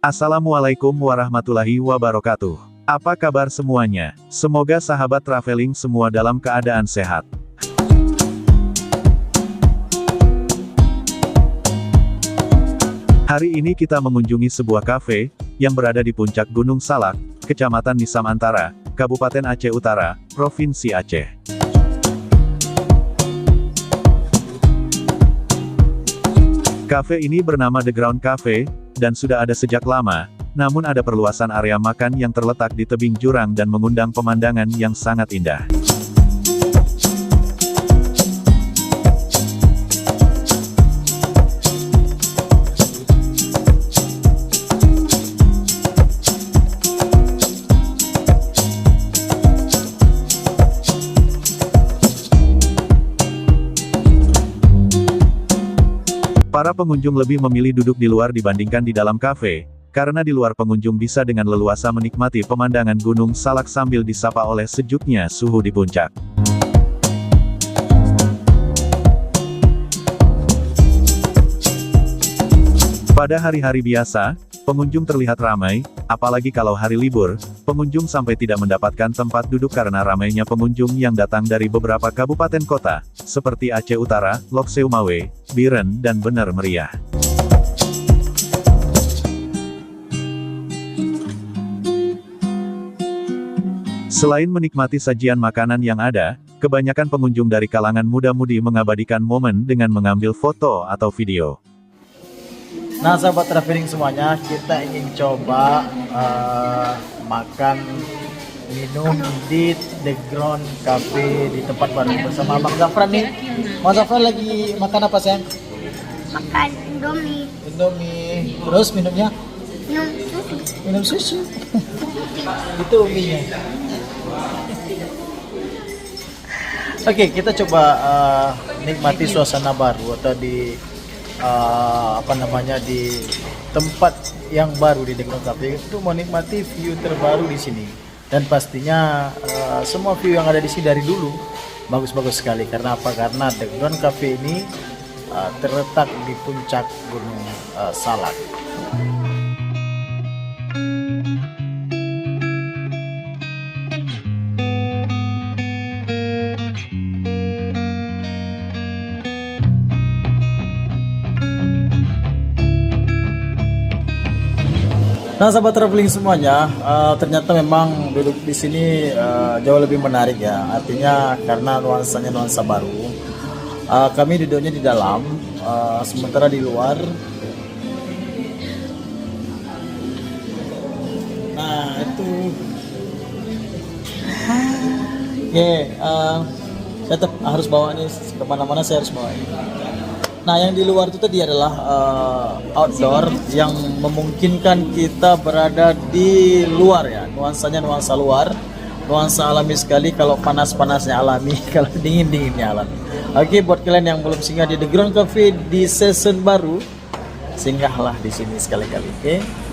Assalamualaikum warahmatullahi wabarakatuh. Apa kabar semuanya? Semoga sahabat traveling semua dalam keadaan sehat. Hari ini kita mengunjungi sebuah kafe yang berada di puncak Gunung Salak, Kecamatan Nisam Antara, Kabupaten Aceh Utara, Provinsi Aceh. Kafe ini bernama The Ground Cafe, dan sudah ada sejak lama, namun ada perluasan area makan yang terletak di tebing jurang dan mengundang pemandangan yang sangat indah. Para pengunjung lebih memilih duduk di luar dibandingkan di dalam kafe, karena di luar pengunjung bisa dengan leluasa menikmati pemandangan Gunung Salak sambil disapa oleh sejuknya suhu di puncak. Pada hari-hari biasa, pengunjung terlihat ramai, apalagi kalau hari libur, pengunjung sampai tidak mendapatkan tempat duduk karena ramainya pengunjung yang datang dari beberapa kabupaten kota, seperti Aceh Utara, Lok Seumawe, Biren dan Bener Meriah. Selain menikmati sajian makanan yang ada, kebanyakan pengunjung dari kalangan muda-mudi mengabadikan momen dengan mengambil foto atau video. Nah, sahabat traveling semuanya, kita ingin coba makan minum di The Ground Cafe di tempat baru bersama Bang Zafran nih. Bang Zafran lagi makan apa sayang? Makan Indomie. Indomie. Terus minumnya? Minum susu. Minum susu. Itu mie-nya. Oke, kita coba nikmati suasana baru atau di di tempat yang baru di The Ground Cafe itu menikmati view terbaru di sini. Dan pastinya semua view yang ada di sini dari dulu bagus-bagus sekali. Karena apa? Karena The Ground Cafe ini terletak di puncak Gunung Salak. Nah, sahabat traveling semuanya, ternyata memang duduk di sini jauh lebih menarik ya. Artinya karena nuansanya nuansa baru. Kami duduknya di dalam, sementara di luar. Nah, itu. Oke, saya tetap harus bawa ini kemana-mana, saya harus bawa ini. Nah, yang di luar itu tadi adalah outdoor yang memungkinkan kita berada di luar ya. Nuansanya nuansa luar, nuansa alami sekali. Kalau panas-panasnya alami, kalau dingin-dinginnya alami. Oke, buat kalian yang belum singgah di The Ground Cafe di season baru, singgahlah di sini sekali-kali. Oke.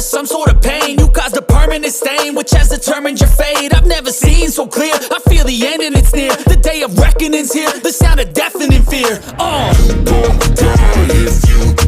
Some sort of pain, you caused a permanent stain, which has determined your fate. I've never seen so clear, I feel the end and it's near. The day of reckoning's here, the sound of deafening fear. You don't die if you